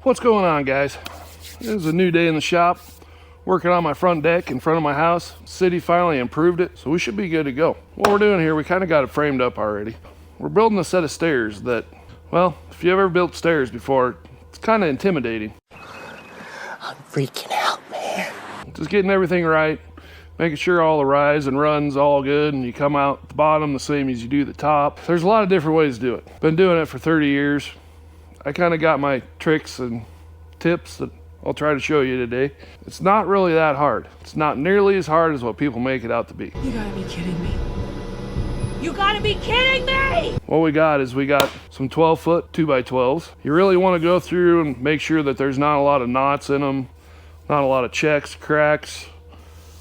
What's going on, guys? This is a new day in the shop. Working on my front deck in front of my house. City finally improved it, so we should be good to go. What we're doing here, we kind of got it framed up already. We're building a set of stairs that, well, if you've ever built stairs before, it's kind of intimidating. I'm freaking out, man. Just getting everything right, making sure all the rise and run's all good, and you come out the bottom the same as you do the top. There's a lot of different ways to do it. Been doing it for 30 years. I kind of got my tricks and tips that I'll try to show you today. It's not really that hard. It's not nearly as hard as what people make it out to be. You gotta be kidding me. You gotta be kidding me! What we got is we got some 12-foot 2x12s. You really want to go through and make sure that there's not a lot of knots in them, not a lot of checks, cracks,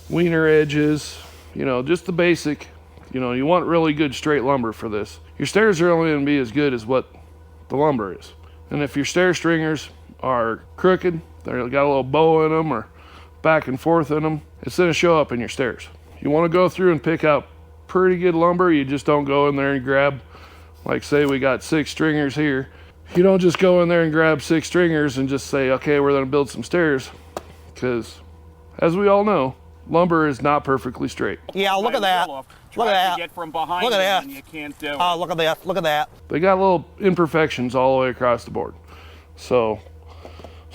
wiener edges, you know, just the basic. You know, you want really good straight lumber for this. Your stairs are only going to be as good as what the lumber is. And if your stair stringers are crooked, they've got a little bow in them or back and forth in them, it's going to show up in your stairs. You want to go through and pick out pretty good lumber. You just don't go in there and grab, like say we got 6 stringers here. You don't just go in there and grab 6 stringers and just say, okay, we're going to build some stairs, because as we all know, lumber is not perfectly straight. Yeah, look at that. Look at that. Get from behind look at that. And you can't do it. Oh, look at that. Look at that. They got little imperfections all the way across the board. So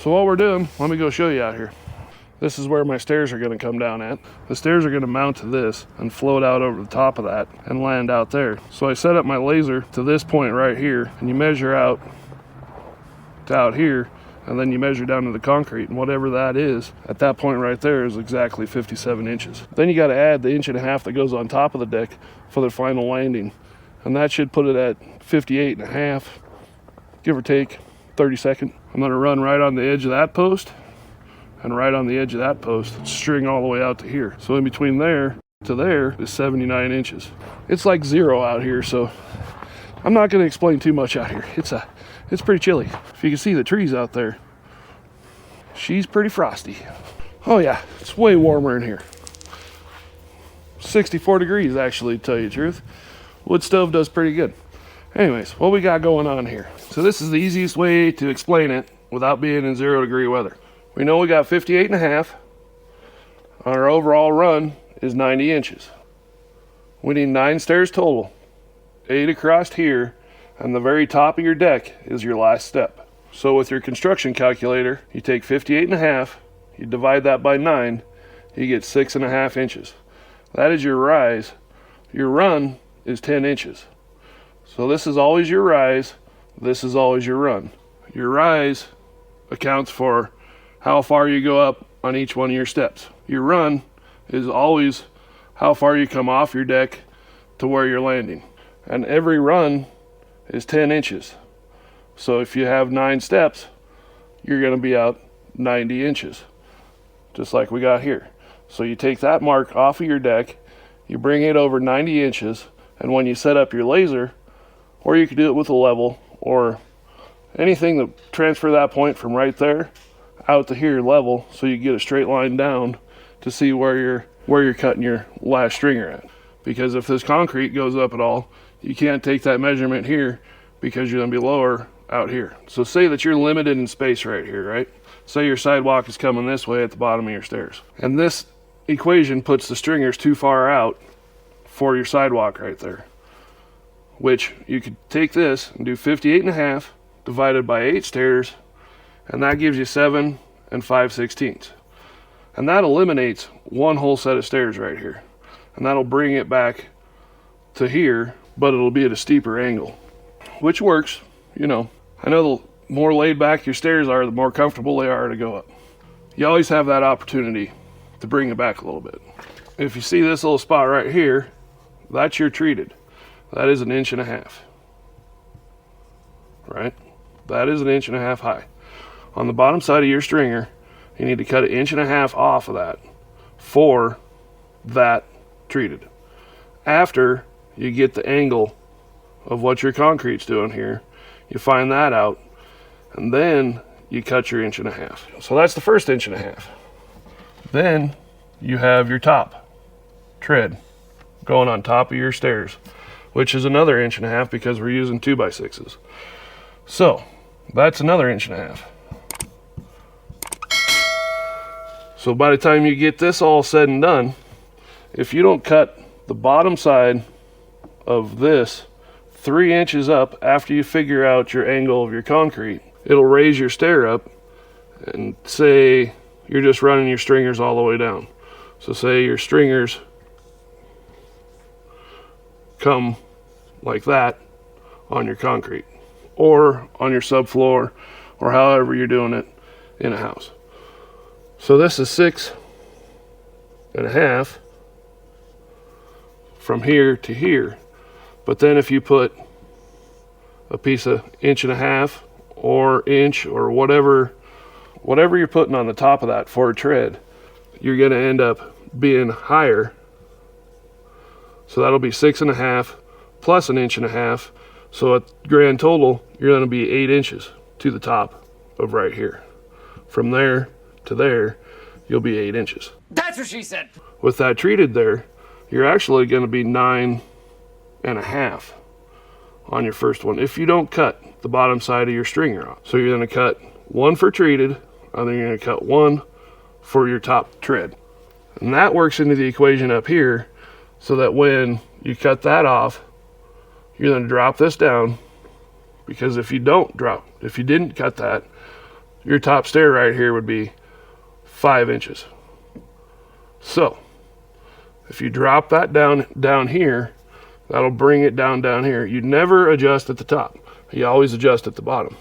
what we're doing, let me go show you out here. This is where my stairs are going to come down at. The stairs are going to mount to this and float out over the top of that and land out there. So I set up my laser to this point right here, and you measure out to out here, and then you measure down to the concrete, and whatever that is, at that point right there is exactly 57 inches. Then you got to add the 1.5 inches that goes on top of the deck for the final landing, and that should put it at 58.5, give or take 32nd. I'm going to run right on the edge of that post, and right on the edge of that post, string all the way out to here. So in between there to there is 79 inches. It's like 0 out here, so I'm not going to explain too much out here. It's pretty chilly. If you can see the trees out there, she's pretty frosty. Oh yeah, it's way warmer in here. 64 degrees actually, to tell you the truth. Wood stove does pretty good. Anyways, what we got going on here. So this is the easiest way to explain it without being in 0-degree weather. We know we got 58.5. Our overall run is 90 inches. We need 9 stairs total, 8 across here, and the very top of your deck is your last step. So with your construction calculator, you take 58.5, you divide that by 9, you get 6.5 inches. That is your rise. Your run is 10 inches. So this is always your rise, this is always your run. Your rise accounts for how far you go up on each one of your steps. Your run is always how far you come off your deck to where you're landing. And every run is 10 inches. So if you have 9 steps, you're going to be out 90 inches, just like we got here. So you take that mark off of your deck, you bring it over 90 inches, and when you set up your laser, or you could do it with a level, or anything to transfer that point from right there out to here level, so you get a straight line down to see where you're cutting your last stringer at. Because if this concrete goes up at all, you can't take that measurement here because you're going to be lower out here. So say that you're limited in space right here, right? Say your sidewalk is coming this way at the bottom of your stairs. And this equation puts the stringers too far out for your sidewalk right there. Which you could take this and do 58.5 divided by 8 stairs, and that gives you 7 5/16. And that eliminates one whole set of stairs right here. And that'll bring it back to here, but it'll be at a steeper angle, which works. You know, I know the more laid back your stairs are, the more comfortable they are to go up. You always have that opportunity to bring it back a little bit. If you see this little spot right here, that's your treated. That is 1.5 inches, right? That is 1.5 inches high. On the bottom side of your stringer, you need to cut 1.5 inches off of that for that treated. After you get the angle of what your concrete's doing here, you find that out, and then you cut your 1.5 inches. So that's the first 1.5 inches. Then you have your top tread going on top of your stairs, which is another 1.5 inches because we're using 2x6s. So that's another 1.5 inches. So by the time you get this all said and done, if you don't cut the bottom side of this 3 inches up after you figure out your angle of your concrete, it'll raise your stair up, and say you're just running your stringers all the way down. So say your stringers come like that on your concrete or on your subfloor or however you're doing it in a house. So this is 6.5 from here to here. But then if you put a piece of 1.5 or inch or whatever you're putting on the top of that for a tread, you're going to end up being higher. So that'll be 6.5 plus 1.5 inches. So at grand total, you're going to be 8 inches to the top of right here. From there to there, you'll be 8 inches. That's what she said. With that treated there, you're actually going to be 9.5 on your first one if you don't cut the bottom side of your stringer off. So you're going to cut 1 for treated, and then you're going to cut 1 for your top tread. And that works into the equation up here, so that when you cut that off, you're going to drop this down, because if you didn't cut that, your top stair right here would be 5 inches. So if you drop that down here, that'll bring it down here. You never adjust at the top. You always adjust at the bottom.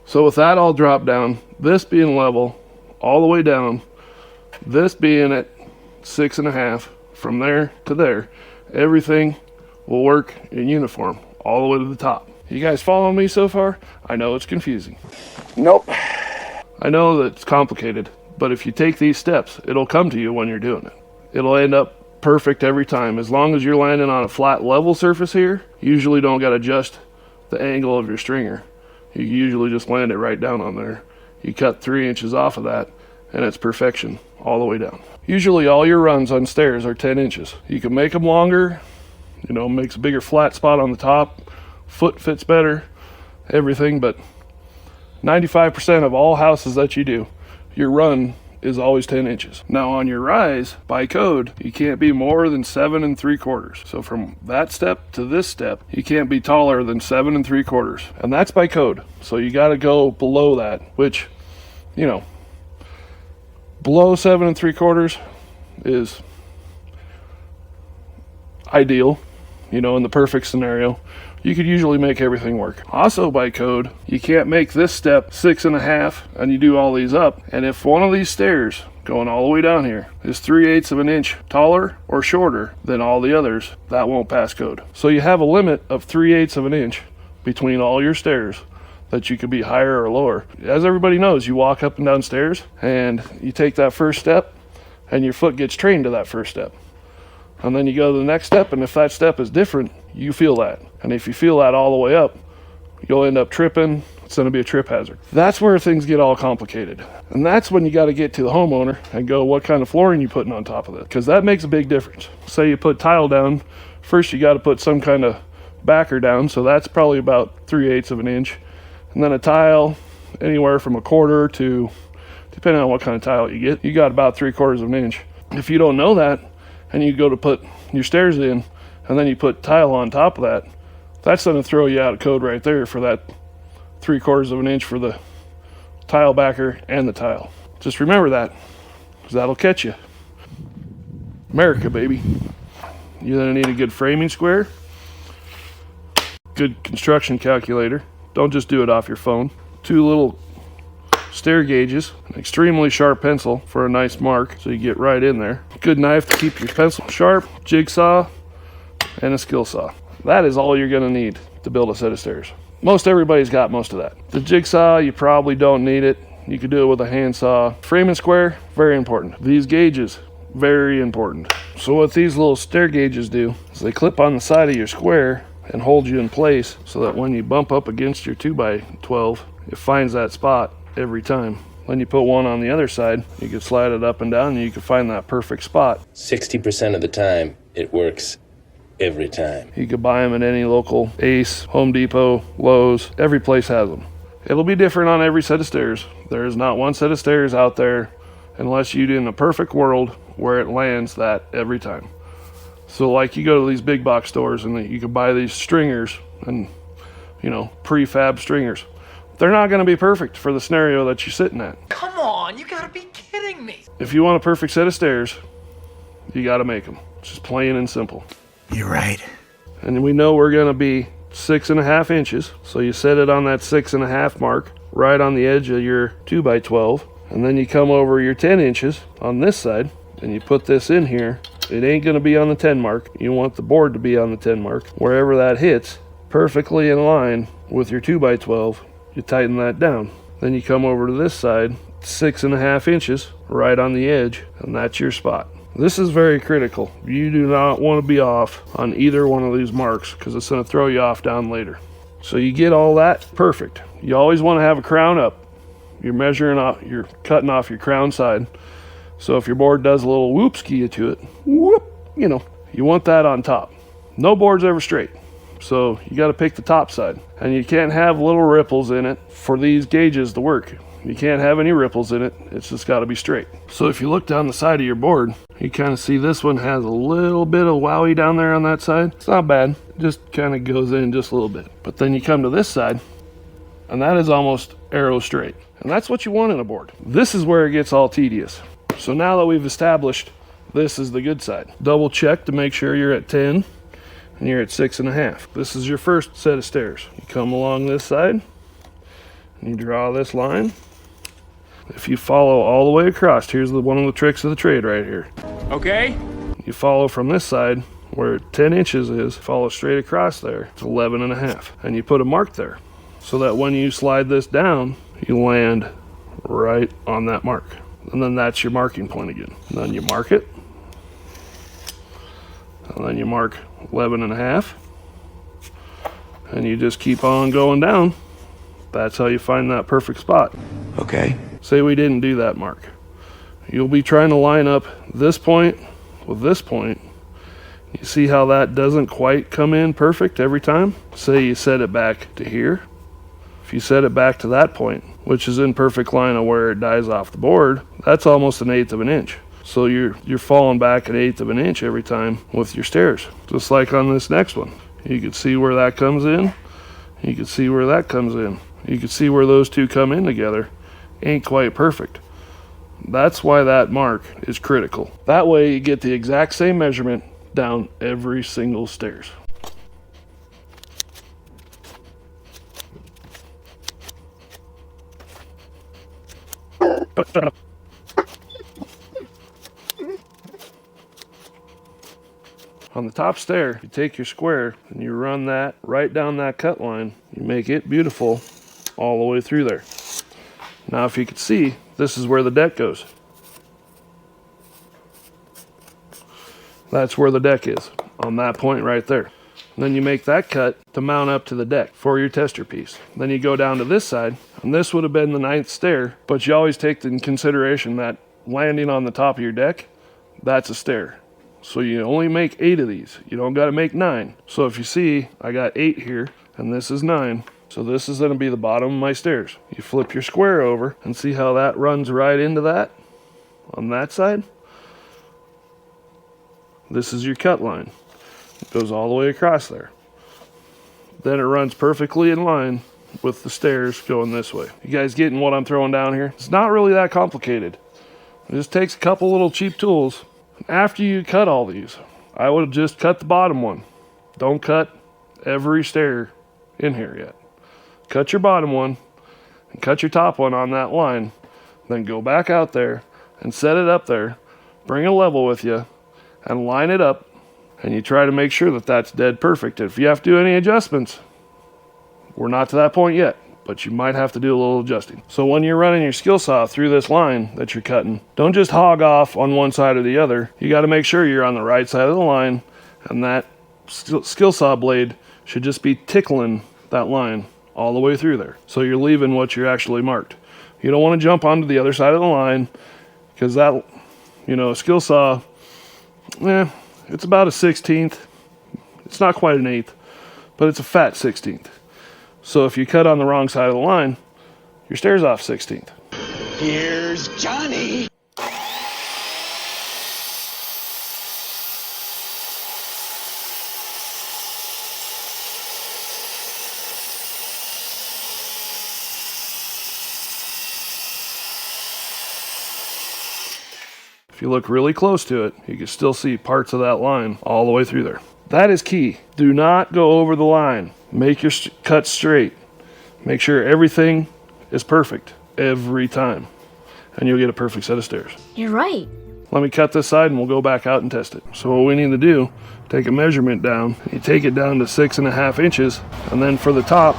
So with that all dropped down, this being level all the way down, this being at 6.5 from there to there, everything will work in uniform all the way to the top. You guys following me so far? I know it's confusing. Nope. I know that it's complicated, but if you take these steps, it'll come to you when you're doing it. It'll end up perfect every time. As long as you're landing on a flat level surface here, you usually don't got to adjust the angle of your stringer. You usually just land it right down on there. You cut 3 inches off of that, and it's perfection all the way down. Usually all your runs on stairs are 10 inches. You can make them longer, makes a bigger flat spot on the top, foot fits better, everything, but 95% of all houses that you do, your run is always 10 inches. Now on your rise, by code, you can't be more than 7 3/4. So from that step to this step, you can't be taller than 7 3/4. And that's by code. So you got to go below that, which, below 7 3/4 is ideal, in the perfect scenario. You could usually make everything work. Also by code, you can't make this step 6.5 and you do all these up. And if one of these stairs going all the way down here is 3/8 of an inch taller or shorter than all the others, that won't pass code. So you have a limit of 3/8 of an inch between all your stairs that you could be higher or lower. As everybody knows, you walk up and down stairs and you take that first step and your foot gets trained to that first step. And then you go to the next step, and if that step is different, you feel that. And if you feel that all the way up, you'll end up tripping. It's going to be a trip hazard. That's where things get all complicated. And that's when you got to get to the homeowner and go, what kind of flooring you putting on top of it? Because that makes a big difference. Say you put tile down, first you got to put some kind of backer down, so that's probably about 3/8 of an inch. And then a tile, anywhere from 1/4 to, depending on what kind of tile you get, you got about 3/4 of an inch. If you don't know that, and you go to put your stairs in, and then you put tile on top of that, that's going to throw you out of code right there for that 3/4 of an inch for the tile backer and the tile. Just remember that, because that'll catch you. America, baby. You're going to need a good framing square, good construction calculator. Don't just do it off your phone. 2 little stair gauges, an extremely sharp pencil for a nice mark so you get right in there, good knife to keep your pencil sharp, jigsaw, and a skill saw. That is all you're going to need to build a set of stairs. Most everybody's got most of that. The jigsaw, you probably don't need it. You could do it with a handsaw. Framing square, very important. These gauges, very important. So what these little stair gauges do is they clip on the side of your square and hold you in place so that when you bump up against your 2x12, it finds that spot every time. Then you put one on the other side, you can slide it up and down and you can find that perfect spot. 60% of the time, it works every time. You could buy them at any local Ace, Home Depot, Lowe's, every place has them. It'll be different on every set of stairs. There is not one set of stairs out there unless you're in a perfect world where it lands that every time. So like you go to these big box stores and you can buy these stringers and, you know, prefab stringers. They're not going to be perfect for the scenario that you're sitting at. Come on, you gotta be kidding me. If you want a perfect set of stairs, you got to make them. It's just plain and simple. You're right. And we know we're going to be 6.5 inches. So you set it on that 6.5 mark, right on the edge of your 2x12. And then you come over your 10 inches on this side and you put this in here. It ain't going to be on the 10 mark. You want the board to be on the 10 mark. Wherever that hits, perfectly in line with your 2x12, you tighten that down. Then you come over to this side, 6.5 inches, right on the edge, and that's your spot. This is very critical. You do not want to be off on either one of these marks because it's going to throw you off down later. So you get all that perfect. You always want to have a crown up. You're measuring off, you're cutting off your crown side. So if your board does a little whoop ski to it, whoop, you know, you want that on top. No board's ever straight. So you got to pick the top side. And you can't have little ripples in it for these gauges to work. You can't have any ripples in it. It's just got to be straight. So if you look down the side of your board, you kind of see this one has a little bit of wowie down there on that side. It's not bad. It just kind of goes in just a little bit. But then you come to this side, and that is almost arrow straight. And that's what you want in a board. This is where it gets all tedious. So now that we've established this is the good side, double check to make sure you're at 10 and you're at 6.5. This is your first set of stairs. You come along this side and you draw this line. If you follow all the way across, here's one of the tricks of the trade right here. Okay. You follow from this side where 10 inches is, follow straight across there. It's 11.5. And you put a mark there so that when you slide this down, you land right on that mark. And then that's your marking point again. And then you mark it. And then you mark 11.5. And you just keep on going down. That's how you find that perfect spot. Okay. Say we didn't do that mark. You'll be trying to line up this point with this point. You see how that doesn't quite come in perfect every time? Say you set it back to here. If you set it back to that point, which is in perfect line of where it dies off the board, that's almost 1/8 of an inch. So you're falling back 1/8 of an inch every time with your stairs. Just like on this next one. You can see where that comes in. You can see where that comes in. You can see where those two come in together. Ain't quite perfect. That's why that mark is critical. That way you get the exact same measurement down every single stairs. On the top stair, you take your square and you run that right down that cut line. You make it beautiful all the way through there. Now if you can see, this is where the deck goes. That's where the deck is, on that point right there. And then you make that cut to mount up to the deck for your tester piece. Then you go down to this side, and this would have been the 9th stair, but you always take in consideration that landing on the top of your deck, that's a stair. So you only make 8 of these. You don't got to make 9. So if you see, I got 8 here, and this is 9. So this is going to be the bottom of my stairs. You flip your square over and see how that runs right into that on that side. This is your cut line. It goes all the way across there. Then it runs perfectly in line with the stairs going this way. You guys getting what I'm throwing down here? It's not really that complicated. It just takes a couple little cheap tools. After you cut all these, I would just cut the bottom one. Don't cut every stair in here yet. Cut your bottom one and cut your top one on that line. Then go back out there and set it up there. Bring a level with you and line it up. And you try to make sure that that's dead perfect. If you have to do any adjustments, we're not to that point yet, but you might have to do a little adjusting. So when you're running your skill saw through this line that you're cutting, don't just hog off on one side or the other. You got to make sure you're on the right side of the line, and that skill saw blade should just be tickling that line all the way through there. So you're leaving what you're actually marked. You don't want to jump onto the other side of the line, because that, a skill saw, it's about a 1/16. It's not quite an 1/8, but it's a fat 1/16. So if you cut on the wrong side of the line, your stair's off 1/16. Here's Johnny. if you look really close to it, you can still see parts of that line all the way through there. That is key. Do not go over the line. Make your cut straight. Make sure everything is perfect every time, and you'll get a perfect set of stairs. You're right. Let me cut this side and we'll go back out and test it. So what we need to do, take a measurement down. You take it down to 6.5 inches, and then for the top,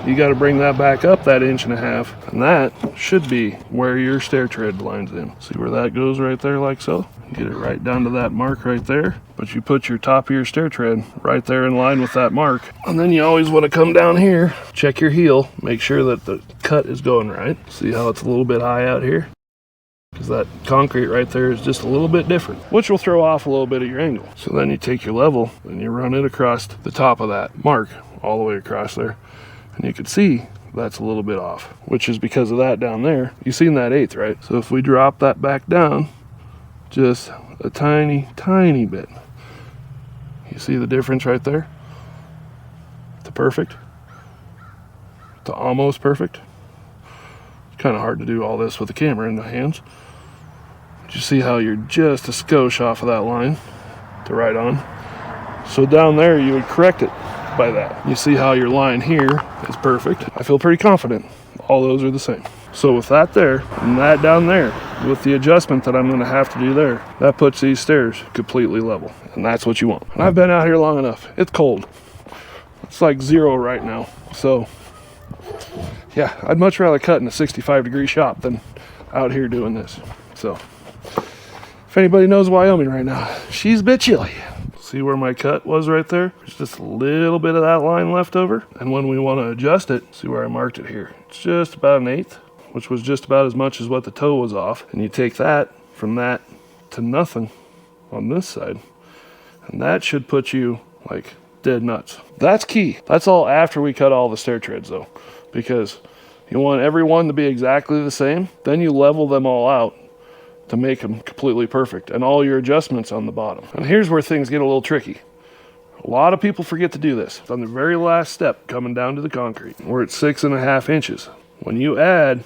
you got to bring that back up that 1.5 inches, and that should be where your stair tread lines in. See where that goes right there, like so? Get it right down to that mark right there, but you put your top of your stair tread right there in line with that mark. And then you always want to come down here, check your heel, make sure that the cut is going right. See how it's a little bit high out here? Because that concrete right there is just a little bit different, which will throw off a little bit of your angle. So then you take your level and you run it across the top of that mark all the way across there, and you can see that's a little bit off, which is because of that down there. You seen that 1/8, right? So if we drop that back down just a tiny bit, you see the difference right there? To perfect, to almost perfect. Kind of hard to do all this with the camera in the hands. But you see how you're just a skosh off of that line to right on. So down there you would correct it by that. You see how your line here is perfect. I feel pretty confident all those are the same. So with that there and that down there, with the adjustment that I'm going to have to do there, that puts these stairs completely level, and that's what you want. And I've been out here long enough. It's cold. It's like 0 right now. So yeah, I'd much rather cut in a 65-degree shop than out here doing this. So if anybody knows Wyoming right now, she's a bit chilly. See where my cut was right there? There's just a little bit of that line left over. And when we want to adjust it, see where I marked it here? It's just about 1/8, which was just about as much as what the toe was off. And you take that from that to nothing on this side, and that should put you like dead nuts. That's key. That's all after we cut all the stair treads though, because you want everyone to be exactly the same. Then you level them all out to make them completely perfect, and all your adjustments on the bottom. And here's where things get a little tricky. A lot of people forget to do this. On the very last step, coming down to the concrete, we're at 6.5 inches. When you add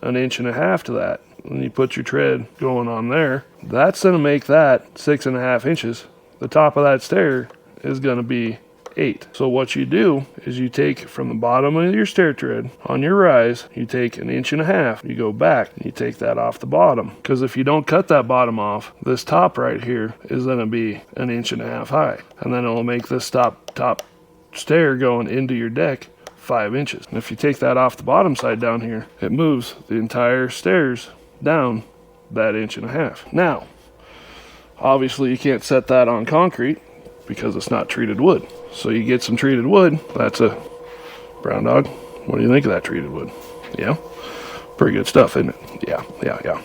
1.5 inches to that, and you put your tread going on there, that's gonna make that 6.5 inches. The top of that stair is gonna be 8. So what you do is you take from the bottom of your stair tread on your rise, you take 1.5 inches, you go back and you take that off the bottom. Because if you don't cut that bottom off, this top right here is going to be 1.5 inches high. And then it'll make this top stair going into your deck 5 inches. And if you take that off the bottom side down here, it moves the entire stairs down that 1.5 inches. Now, obviously you can't set that on concrete because it's not treated wood. So you get some treated wood. That's a brown dog. What do you think of that treated wood? Yeah, pretty good stuff, isn't it? Yeah.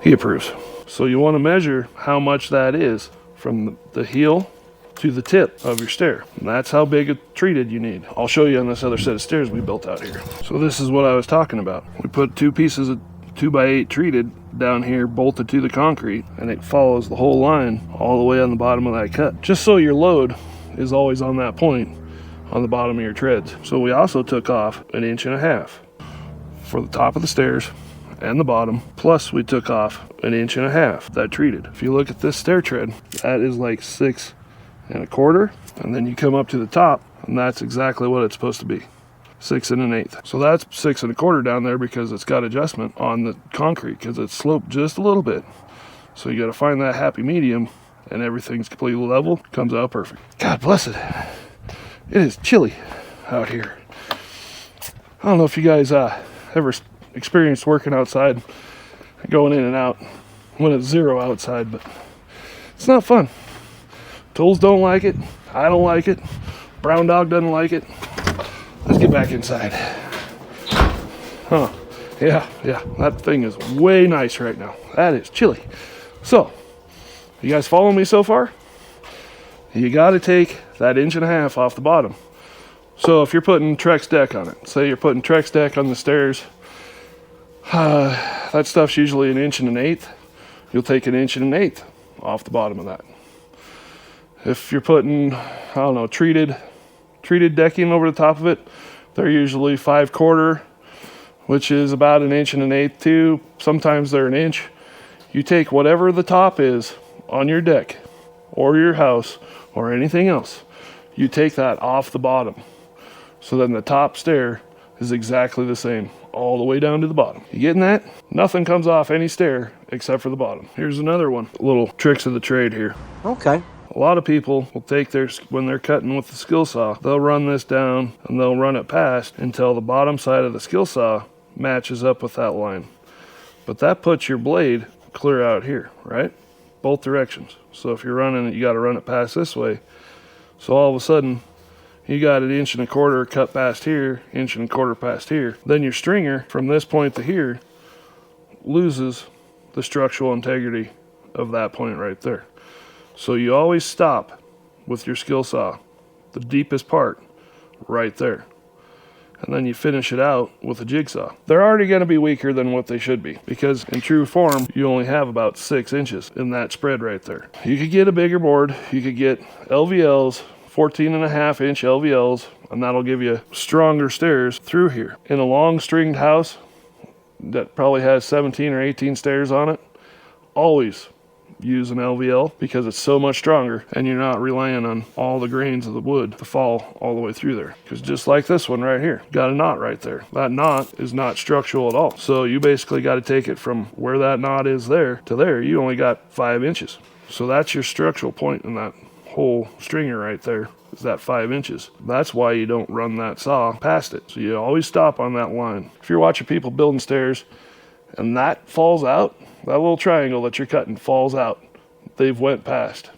He approves. So you want to measure how much that is from the heel to the tip of your stair. And that's how big a treated you need. I'll show you on this other set of stairs we built out here. So this is what I was talking about. We put 2 pieces of 2x8 treated down here, bolted to the concrete, and it follows the whole line all the way on the bottom of that cut, just so your load is always on that point on the bottom of your treads. So we also took off 1.5 inches for the top of the stairs and the bottom, plus we took off 1.5 inches that treated. If you look at this stair tread, that is like 6 1/4, and then you come up to the top, and that's exactly what it's supposed to be, 6 1/8. So that's 6 1/4 down there because it's got adjustment on the concrete because it's sloped just a little bit. So you got to find that happy medium, and everything's completely level, comes out perfect. God bless it. It is chilly out here. I don't know if you guys ever experienced working outside, going in and out when it's 0 outside, but it's not fun. Tools don't like it. I don't like it. Brown dog doesn't like it. Let's get back inside. Huh. Yeah. That thing is way nice right now. That is chilly. So, you guys follow me so far? You got to take that 1.5 inches off the bottom. So if you're putting Trex deck on it, say you're putting Trex deck on the stairs, that stuff's usually 1 1/8 inches. You'll take 1 1/8 inches off the bottom of that. If you're putting, I don't know, treated decking over the top of it, they're usually 5/4, which is about 1 1/8 inches too. Sometimes they're 1 inch. You take whatever the top is on your deck or your house or anything else, you take that off the bottom. So then the top stair is exactly the same all the way down to the bottom. You getting that? Nothing comes off any stair except for the bottom. Here's another one. Little tricks of the trade here. Okay. A lot of people will take when they're cutting with the skill saw, they'll run this down and they'll run it past until the bottom side of the skill saw matches up with that line. But that puts your blade clear out here, right? Both directions. So if you're running it, you got to run it past this way. So all of a sudden, you got an 1.25 inch cut past here, 1.25 inch past here. Then your stringer from this point to here loses the structural integrity of that point right there. So you always stop with your skill saw, the deepest part right there. And then you finish it out with a jigsaw. They're already going to be weaker than what they should be because in true form, you only have about 6 inches in that spread right there. You could get a bigger board. You could get LVLs, 14.5 inch LVLs, and that'll give you stronger stairs through here. In a long stringed house that probably has 17 or 18 stairs on it, always use an LVL because it's so much stronger and you're not relying on all the grains of the wood to fall all the way through there. Because just like this one right here, got a knot right there. That knot is not structural at all. So you basically got to take it from where that knot is there to there. You only got 5 inches. So that's your structural point in that whole stringer right there, is that 5 inches. That's why you don't run that saw past it. So you always stop on that line. If you're watching people building stairs and that falls out, that little triangle that you're cutting falls out, they've went past.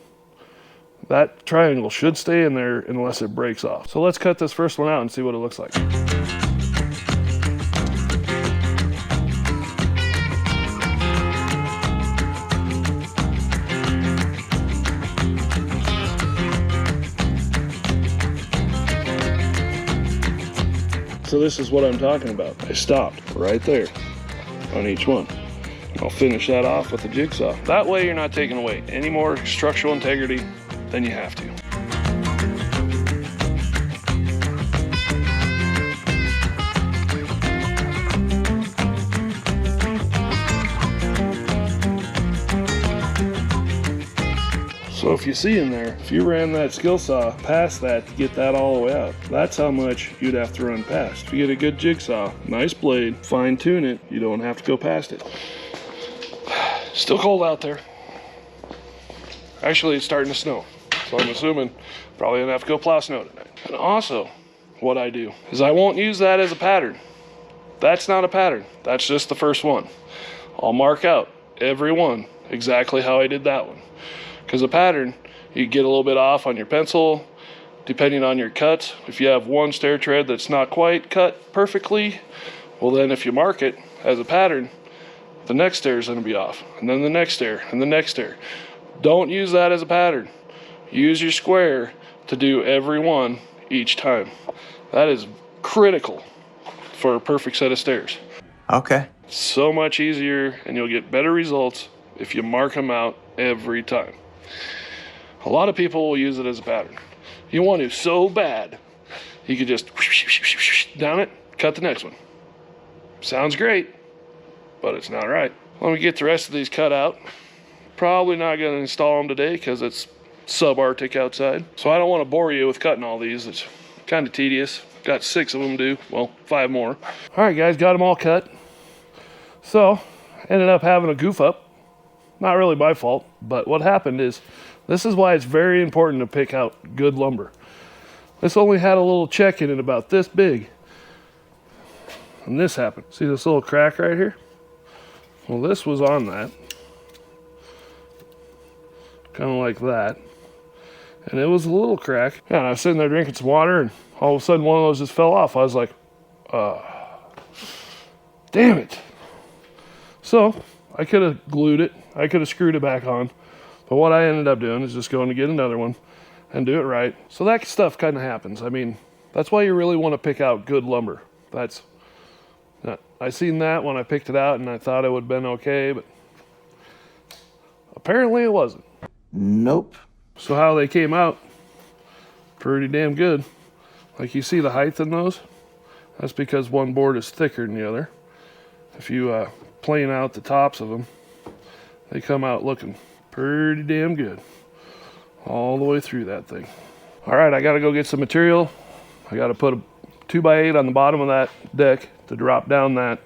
That triangle should stay in there unless it breaks off. So let's cut this first one out and see what it looks like. So this is what I'm talking about. I stopped right there on each one. I'll finish that off with a jigsaw. That way you're not taking away any more structural integrity than you have to. So if you see in there, if you ran that skill saw past that to get that all the way out, that's how much you'd have to run past. If you get a good jigsaw, nice blade, fine tune it, you don't have to go past it. Still cold out there. Actually, it's starting to snow. So I'm assuming probably gonna have to go plow snow tonight. And also, what I do is I won't use that as a pattern. That's not a pattern. That's just the first one. I'll mark out every one exactly how I did that one. Because a pattern, you get a little bit off on your pencil, depending on your cuts. If you have one stair tread that's not quite cut perfectly, well then if you mark it as a pattern, the next stair is going to be off, and then the next stair, and the next stair. Don't use that as a pattern. Use your square to do every one each time. That is critical for a perfect set of stairs. Okay. So much easier, and you'll get better results if you mark them out every time. A lot of people will use it as a pattern. You want to so bad, you could just down it, cut the next one. Sounds great, but it's not right. Let me get the rest of these cut out. Probably not going to install them today because it's subarctic outside. So I don't want to bore you with cutting all these. It's kind of tedious. Got 6 of them due. Well, 5 more. All right, guys, got them all cut. So ended up having a goof up. Not really my fault, but what happened is, this is why it's very important to pick out good lumber. This only had a little check in it about this big. And this happened. See this little crack right here? Well, this was on that. Kind of like that. And it was a little crack. Yeah, and I was sitting there drinking some water, and all of a sudden one of those just fell off. I was like, damn it. So I could have glued it. I could have screwed it back on. But what I ended up doing is just going to get another one and do it right. So that stuff kind of happens. I mean, that's why you really want to pick out good lumber. I seen that when I picked it out and I thought it would have been okay, but apparently it wasn't. Nope. So how they came out, pretty damn good. Like you see the height in those? That's because one board is thicker than the other. If you plane out the tops of them, they come out looking pretty damn good all the way through that thing. All right, I got to go get some material. I got to put a 2x8 on the bottom of that deck to drop down that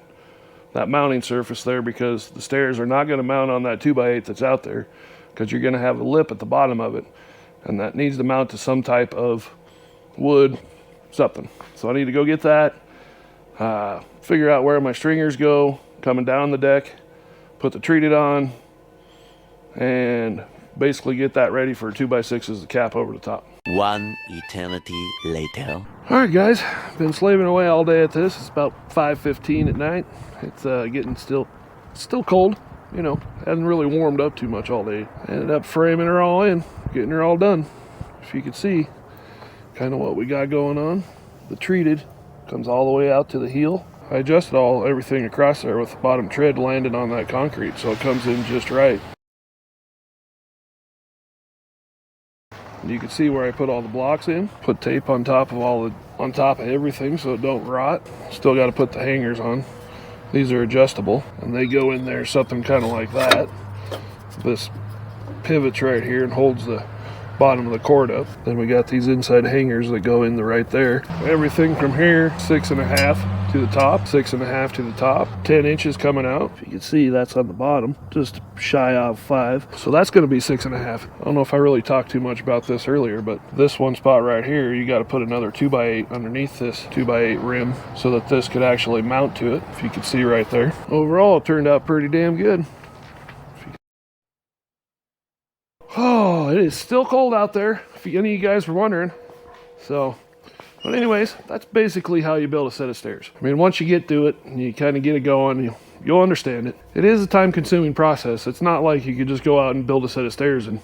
mounting surface there, because the stairs are not going to mount on that 2x8 that's out there, because you're going to have a lip at the bottom of it, and that needs to mount to some type of wood, something. So I need to go get that, figure out where my stringers go coming down the deck, put the treated on, and basically get that ready for 2x6 as the cap over the top. One eternity later. All right, guys, been slaving away all day at this. It's about 5:15 at night. It's getting still cold. You know, hasn't really warmed up too much all day. Ended up framing her all in, getting her all done. If you can see kind of what we got going on. The treated comes all the way out to the heel. I adjusted everything across there with the bottom tread landing on that concrete, so it comes in just right. You can see where I put all the blocks in. Put tape on top of everything so it don't rot. Still got to put the hangers on. These are adjustable, and they go in there something kind of like that. This pivots right here and holds the bottom of the cord up. Then we got these inside hangers that go in right there. Everything from here, 6.5 to the top, 6.5 to the top, 10 inches coming out. If you can see, that's on the bottom, just shy of 5. So that's going to be 6.5. I don't know if I really talked too much about this earlier, but this one spot right here, you got to put another 2x8 underneath this 2x8 rim so that this could actually mount to it. If you can see right there. Overall, it turned out pretty damn good. Oh, it is still cold out there, if any of you guys were wondering. So, but anyways, that's basically how you build a set of stairs. I mean, once you get to it and you kind of get it going, you'll understand it. It is a time-consuming process. It's not like you could just go out and build a set of stairs and,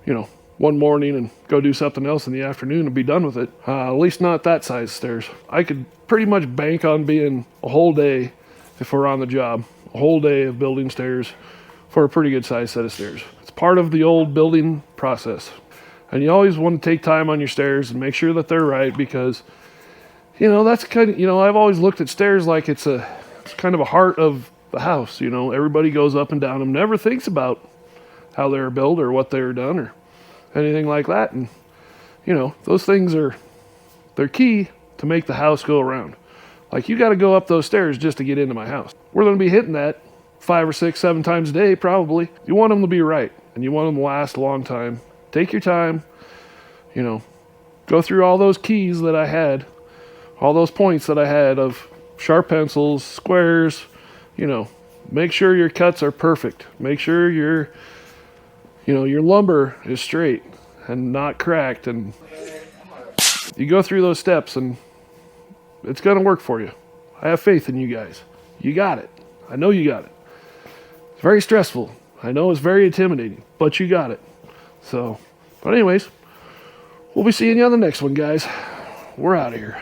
you know, one morning and go do something else in the afternoon and be done with it. At least not that size stairs. I could pretty much bank on being a whole day, if we're on the job, a whole day of building stairs for a pretty good sized set of stairs. It's part of the old building process. And you always want to take time on your stairs and make sure that they're right, because, you know, that's kind of, you know, I've always looked at stairs like it's kind of a heart of the house. You know, everybody goes up and down them, never thinks about how they're built or what they're done or anything like that. And, you know, those things they're key to make the house go around. Like, you got to go up those stairs just to get into my house. We're going to be hitting that 5 or 6, 7 times a day, probably. You want them to be right, and you want them to last a long time. Take your time, you know, go through all those keys that I had, all those points that I had of sharp pencils, squares, you know, make sure your cuts are perfect. Make sure your lumber is straight and not cracked, and you go through those steps and it's going to work for you. I have faith in you guys. You got it. I know you got it. It's very stressful. I know it's very intimidating, but you got it. So, but anyways, we'll be seeing you on the next one, guys. We're out of here.